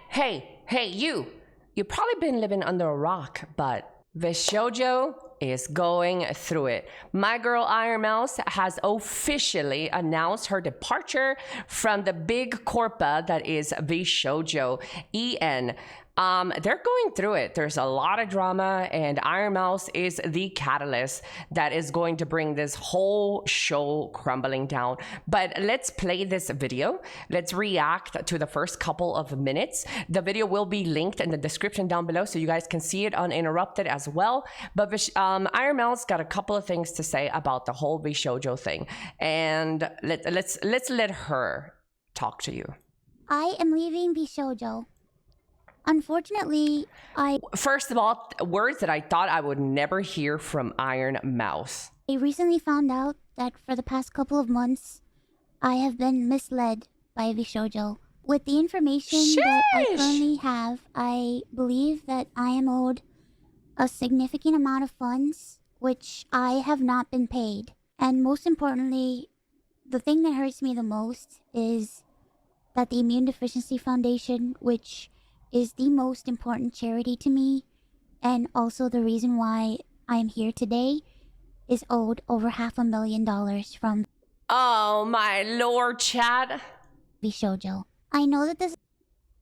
Hey, you! You've probably been living under a rock, but Vshojo is going through it. My girl Ironmouse has officially announced her departure from the big corpa that is Vshojo. They're going through it. There's a lot of drama, and Ironmouse is the catalyst that is going to bring this whole show crumbling down. But let's play this video. Let's react to the first couple of minutes. The video will be linked in the description down below so you guys can see it uninterrupted as well. But Ironmouse got a couple of things to say about the whole Vshojo thing, and let's let her talk to you. I am leaving Vshojo. Unfortunately, First of all, words that I thought I would never hear from Ironmouse. I recently found out that for the past couple of months, I have been misled by Vshojo. With the information that I currently have, I believe that I am owed a significant amount of funds, which I have not been paid. And most importantly, the thing that hurts me the most is that the Immune Deficiency Foundation, which is the most important charity to me, and also the reason why I'm here today, is owed over $500,000 from... Oh my lord, chat. Vshojo. I know that this...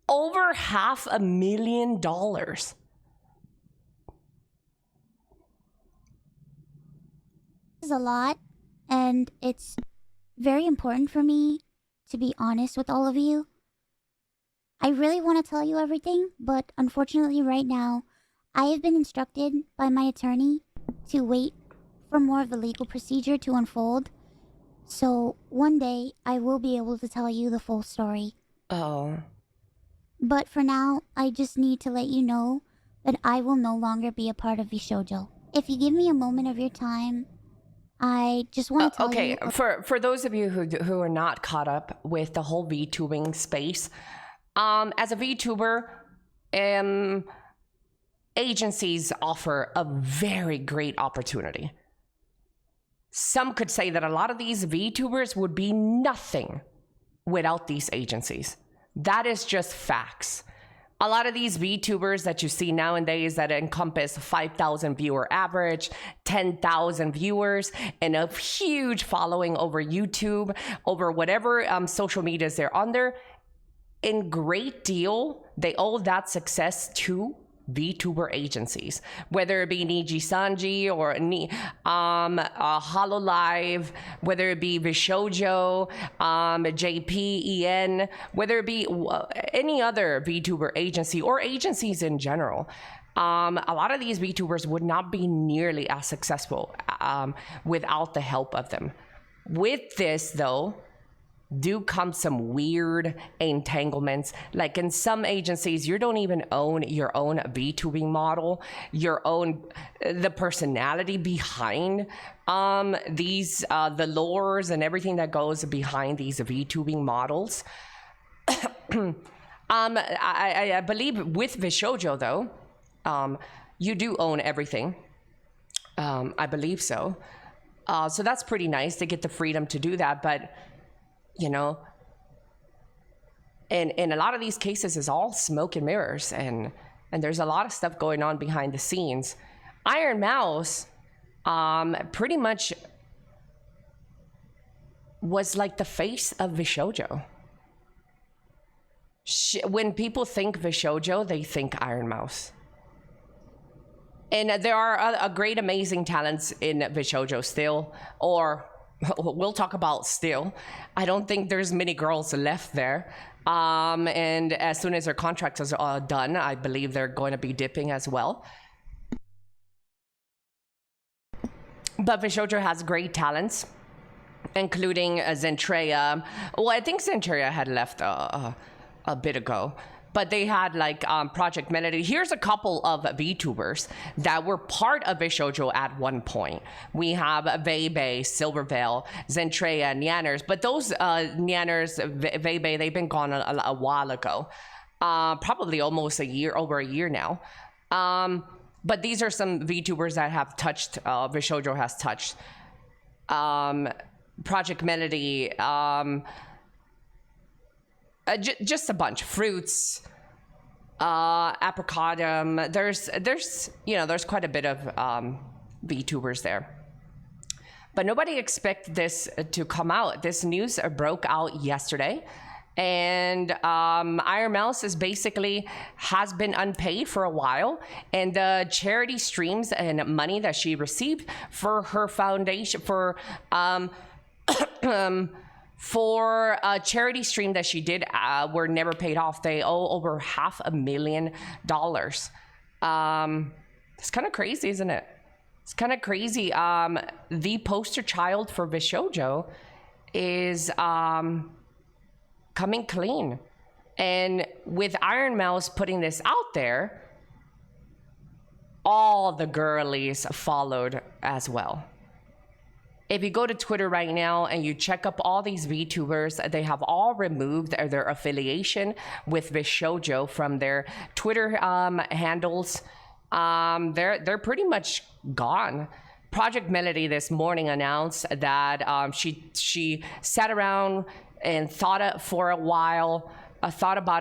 Over $500,000. is a lot, and it's very important for me to be honest with all of you. I really want to tell you everything, but unfortunately right now, I have been instructed by my attorney to wait for more of the legal procedure to unfold. So one day, I will be able to tell you the full story. Oh. But for now, I just need to let you know that I will no longer be a part of Vshojo. If you give me a moment of your time, I just want to tell you... Okay, for those of you who are not caught up with the whole VTubing space, as a VTuber, agencies offer a very great opportunity. Some could say that a lot of these VTubers would be nothing without these agencies. That is just facts. A lot of these VTubers that you see nowadays that encompass 5,000 viewer average, 10,000 viewers, and a huge following over YouTube, over whatever social medias they're under, in great deal, they owe that success to VTuber agencies, whether it be Niji Sanji or Hololive, whether it be Vshojo, JP, whether it be any other VTuber agency or agencies in general. A lot of these VTubers would not be nearly as successful without the help of them. With this, though, do come some weird entanglements. Like in some agencies, you don't even own your own VTubing model, your own, the personality behind these, the lores and everything that goes behind these VTubing models. I believe with Vshojo though, you do own everything. I believe so. So that's pretty nice to get the freedom to do that, but you know, and in a lot of these cases is all smoke and mirrors, and there's a lot of stuff going on behind the scenes. Ironmouse pretty much was like the face of Vshojo. When people think Vshojo, they think Ironmouse. And there are a great amazing talents in Vshojo still, or we'll talk about still. I don't think there's many girls left there. And as soon as their contracts are done, I believe they're going to be dipping as well. But Vshojo has great talents, including Zentreya. Well, I think Zentreya had left a bit ago. But they had like Project Melody. Here's a couple of VTubers that were part of Vshojo at one point. We have Veibei, Silverveil, Zentreya, Nyanners. But those Nyanners, Veibei, they've been gone a while ago. Probably almost over a year now. But these are some VTubers that have touched, Vshojo has touched. Project Melody, just a bunch. Fruits, apricot. There's quite a bit of VTubers there. But nobody expected this to come out. This news broke out yesterday. And Ironmouse has been unpaid for a while, and the charity streams and money that she received for her foundation for a charity stream that she did were never paid off. They owe over $500,000. It's kind of crazy, isn't it? It's kind of crazy. The poster child for Vshojo is coming clean. And with Ironmouse putting this out there, all the girlies followed as well. If you go to Twitter right now and you check up all these VTubers, they have all removed their affiliation with Vshojo from their Twitter handles. They're pretty much gone. Project Melody this morning announced that she sat around and thought about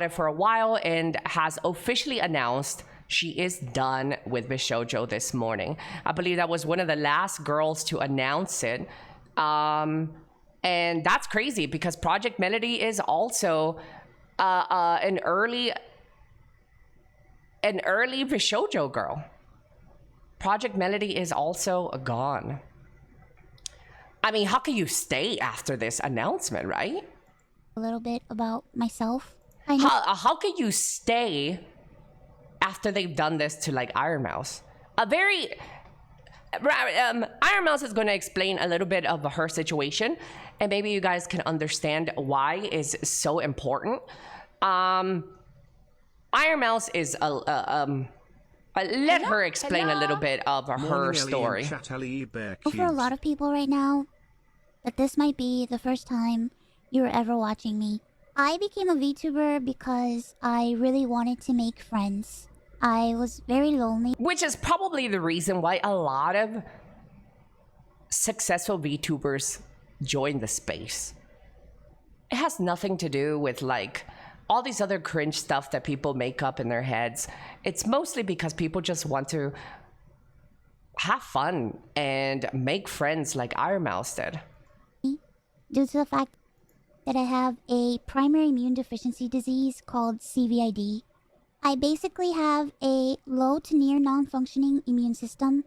it for a while, and has officially announced she is done with Vshojo this morning. I believe that was one of the last girls to announce it. And that's crazy because Project Melody is also an early Vshojo girl. Project Melody is also gone. I mean, how can you stay after this announcement, right? A little bit about myself. How can you stay after they've done this to like Ironmouse? Ironmouse is going to explain a little bit of her situation, and maybe you guys can understand why it's so important. Ironmouse is let her explain a little bit of her story. For a lot of people right now, that this might be the first time you were ever watching me. I became a VTuber because I really wanted to make friends. I was very lonely. Which is probably the reason why a lot of successful VTubers join the space. It has nothing to do with like all these other cringe stuff that people make up in their heads. It's mostly because people just want to have fun and make friends like Ironmouse did. Due to the fact that I have a primary immune deficiency disease called CVID. I basically have a low to near non-functioning immune system,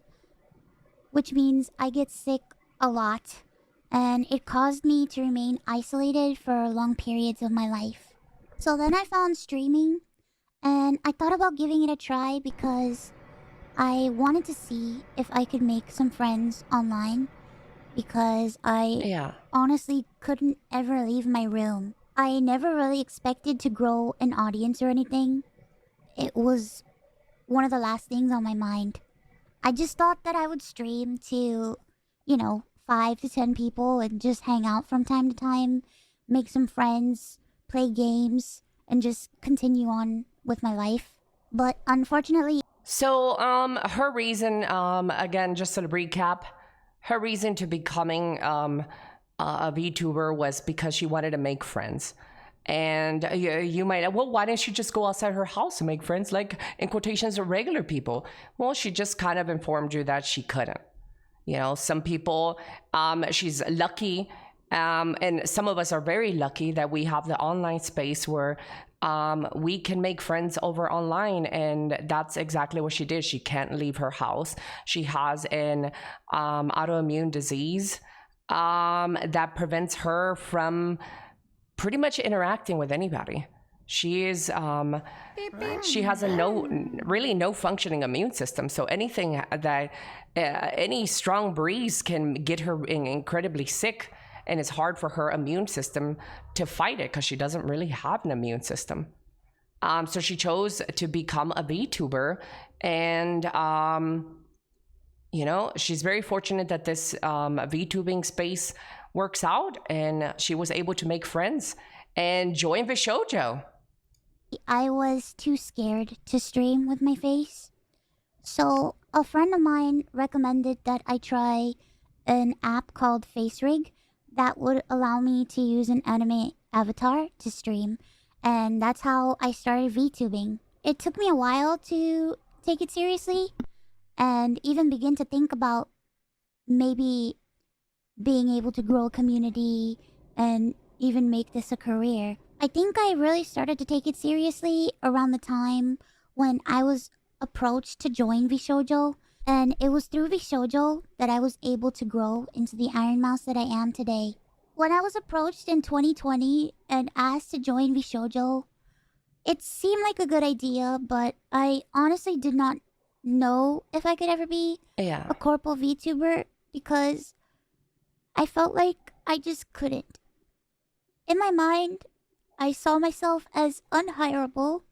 which means I get sick a lot, and it caused me to remain isolated for long periods of my life. So then I found streaming, and I thought about giving it a try because I wanted to see if I could make some friends online, because I honestly couldn't ever leave my room. I never really expected to grow an audience or anything. It was one of the last things on my mind. I just thought that I would stream to, 5 to 10 people and just hang out from time to time, make some friends, play games, and just continue on with my life. But unfortunately... So, her reason, again, just to recap, her reason to becoming a VTuber was because she wanted to make friends. And you might, well, why didn't she just go outside her house and make friends, like, in quotations, regular people? Well, she just kind of informed you that she couldn't. Some people, she's lucky, and some of us are very lucky that we have the online space where we can make friends over online, and that's exactly what she did. She can't leave her house. She has an autoimmune disease that prevents her from pretty much interacting with anybody. She is she has really no functioning immune system, so anything that any strong breeze can get her incredibly sick, and it's hard for her immune system to fight it because she doesn't really have an immune system. So she chose to become a VTuber, and she's very fortunate that this VTubing space works out, and she was able to make friends and join Vshojo. I was too scared to stream with my face. So a friend of mine recommended that I try an app called FaceRig that would allow me to use an anime avatar to stream. And that's how I started VTubing. It took me a while to take it seriously and even begin to think about maybe being able to grow a community and even make this a career. I think I really started to take it seriously around the time when I was approached to join Vshojo, and it was through Vshojo that I was able to grow into the Ironmouse that I am today. When I was approached in 2020 and asked to join Vshojo, it seemed like a good idea, but I honestly did not know if I could ever be a corporal VTuber because I felt like I just couldn't. In my mind, I saw myself as unhireable,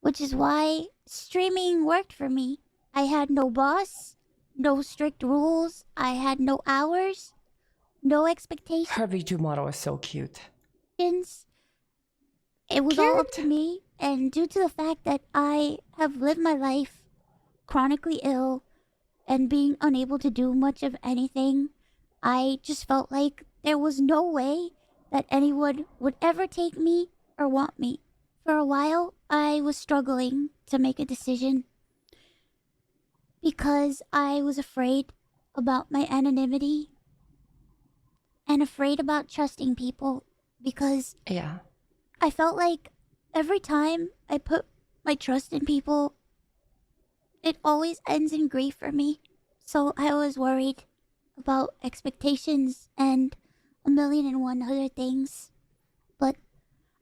which is why streaming worked for me. I had no boss, no strict rules, I had no hours, no expectations. Her VTuber model is so cute. It was all up to me, and due to the fact that I have lived my life chronically ill and being unable to do much of anything, I just felt like there was no way that anyone would ever take me or want me. For a while, I was struggling to make a decision because I was afraid about my anonymity and afraid about trusting people because I felt like every time I put my trust in people, it always ends in grief for me. So I was worried about expectations and 1,000,001 other things. But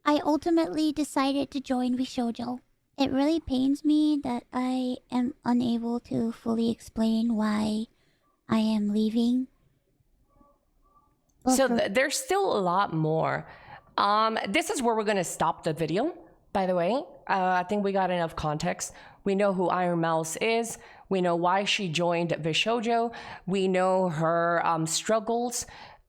I ultimately decided to join Vshojo. It really pains me that I am unable to fully explain why I am leaving. So there's still a lot more. This is where we're going to stop the video, by the way. I think we got enough context. We know who Ironmouse is. We know why she joined Vshojo. We know her struggles.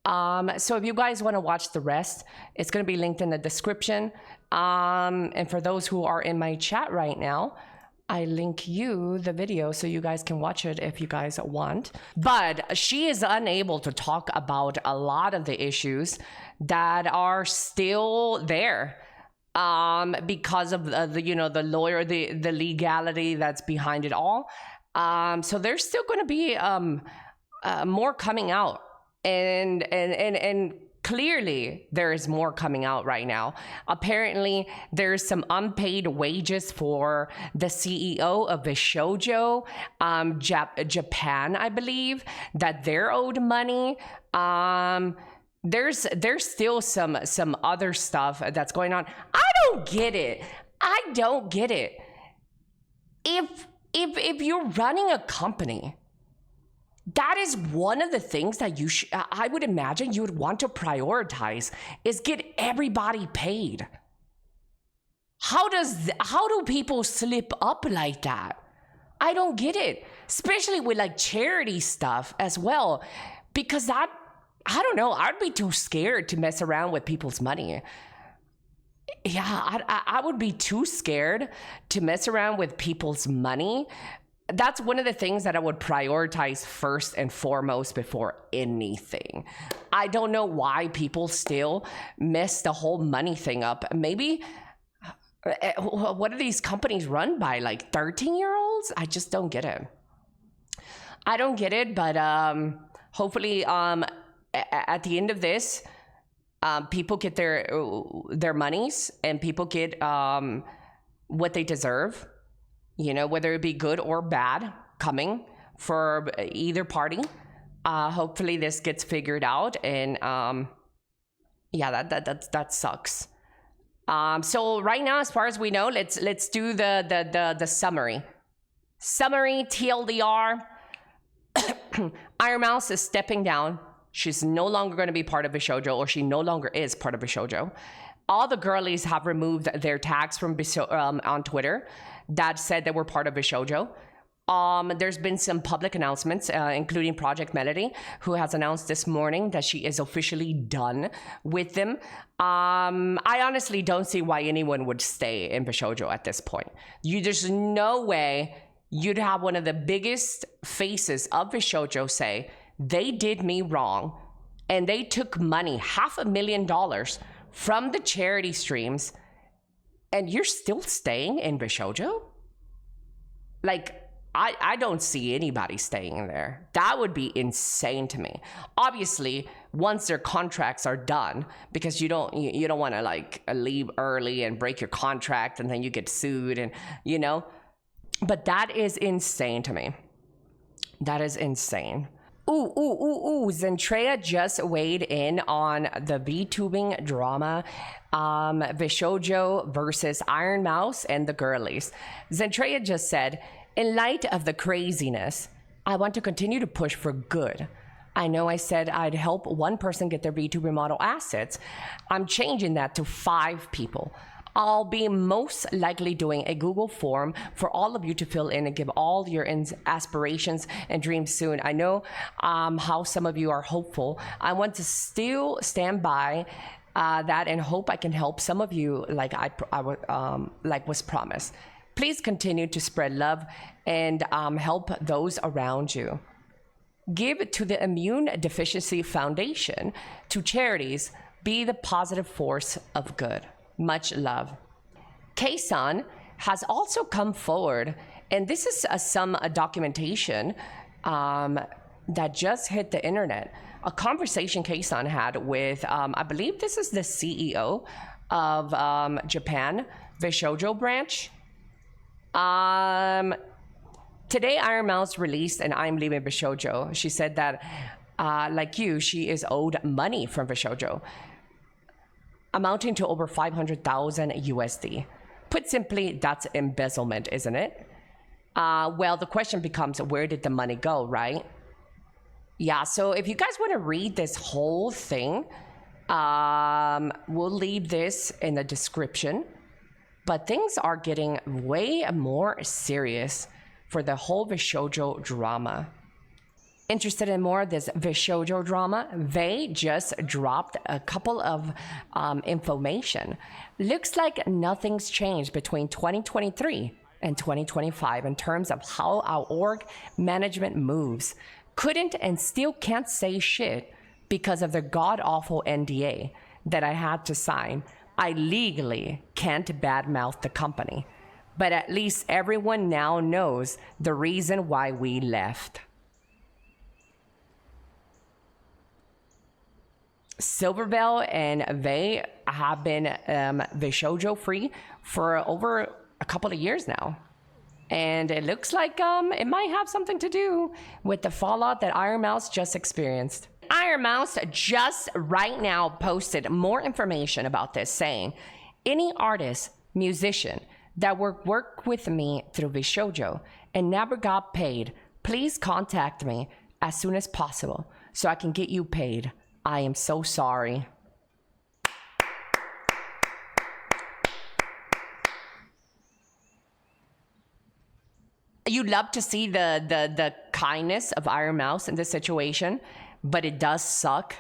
So if you guys want to watch the rest, it's going to be linked in the description. And for those who are in my chat right now, I link you the video so you guys can watch it if you guys want. But she is unable to talk about a lot of the issues that are still there because of the lawyer, the legality that's behind it all. So there's still going to be more coming out, and clearly there is more coming out right now. Apparently there's some unpaid wages for the CEO of Vshojo, Japan, I believe, that they're owed money. There's still some other stuff that's going on. I don't get it. If you're running a company, that is one of the things that I would imagine you would want to prioritize is get everybody paid. How do people slip up like that? I don't get it, especially with like charity stuff as well, because that, I don't know, I'd be too scared to mess around with people's money. Yeah, I would be too scared to mess around with people's money. That's one of the things that I would prioritize first and foremost before anything. I don't know why people still mess the whole money thing up. Maybe, what are these companies run by? Like 13-year-olds? I just don't get it. I don't get it, but hopefully at the end of this, people get their monies and people get what they deserve. You know, whether it be good or bad coming for either party. Hopefully this gets figured out, and yeah, that sucks. So right now, as far as we know, let's do the summary. Summary TLDR. Ironmouse is stepping down. She's no longer going to be part of Vshojo, or she no longer is part of Vshojo. All the girlies have removed their tags from on Twitter that said they were part of Vshojo. There's been some public announcements, including Project Melody, who has announced this morning that she is officially done with them. I honestly don't see why anyone would stay in Vshojo at this point. There's no way you'd have one of the biggest faces of Vshojo say, they did me wrong, and they took money, $500,000 from the charity streams, And you're still staying in Vshojo? Like, I don't see anybody staying there. That would be insane to me. Obviously, once their contracts are done, because you don't want to like leave early and break your contract and then you get sued and you know. But that is insane to me. That is insane. Ooh, Zentreya just weighed in on the VTubing drama, Vshojo versus Ironmouse and the girlies. Zentreya just said, in light of the craziness, I want to continue to push for good. I know I said I'd help one person get their VTuber model assets. I'm changing that to 5 people. I'll be most likely doing a Google form for all of you to fill in and give all your aspirations and dreams soon. I know how some of you are hopeful. I want to still stand by that and hope I can help some of you like like was promised. Please continue to spread love and help those around you. Give to the Immune Deficiency Foundation, to charities. Be the positive force of good. Much love. Kson has also come forward, and this is some documentation that just hit the internet. A conversation Kson had with, I believe this is the CEO of Japan, Vshojo branch. Today, Ironmouse released an I'm leaving Vshojo. She said that, like you, she is owed money from Vshojo, amounting to over 500,000 USD. Put simply, that's embezzlement, isn't it? Well, the question becomes, where did the money go, right? Yeah, so if you guys want to read this whole thing, we'll leave this in the description. But things are getting way more serious for the whole Vshojo drama. Interested in more of this Vshojo drama? They just dropped a couple of information. Looks like nothing's changed between 2023 and 2025 in terms of how our org management moves. Couldn't and still can't say shit because of the god-awful NDA that I had to sign. I legally can't badmouth the company, but at least everyone now knows the reason why we left. Silverbell and they have been Vshojo free for over a couple of years now. And it looks like it might have something to do with the fallout that Ironmouse just experienced. Ironmouse just right now posted more information about this, saying, any artist, musician that work with me through Vshojo and never got paid, please contact me as soon as possible so I can get you paid. I am so sorry. You love to see the kindness of Ironmouse in this situation, but it does suck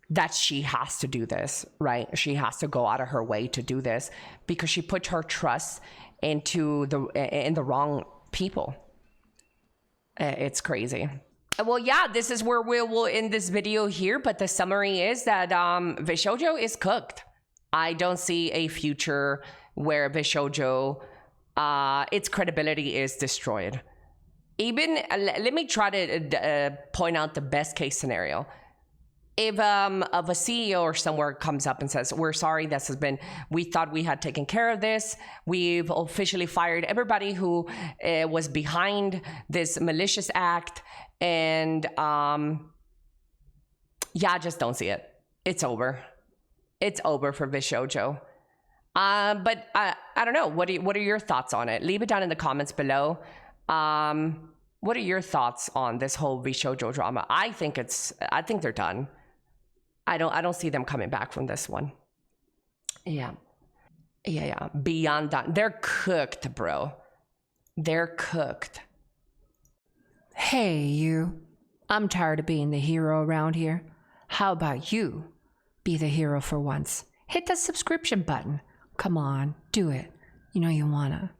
that she has to do this, right? She has to go out of her way to do this because she put her trust in the wrong people. It's crazy. Well, yeah, this is where we will end this video here, but the summary is that Vshojo is cooked. I don't see a future where Vshojo, its credibility is destroyed. Even, let me try to point out the best case scenario. If a CEO or somewhere comes up and says, we're sorry, this has been, we thought we had taken care of this. We've officially fired everybody who was behind this malicious act. And yeah, I just don't see it. It's over. It's over for Vshojo. But I don't know. What are your thoughts on it? Leave it down in the comments below. What are your thoughts on this whole Vshojo drama? I think they're done. I don't see them coming back from this one. Yeah. Beyond done. They're cooked, bro. They're cooked. Hey, you. I'm tired of being the hero around here. How about you be the hero for once? Hit that subscription button. Come on, do it. You know you wanna.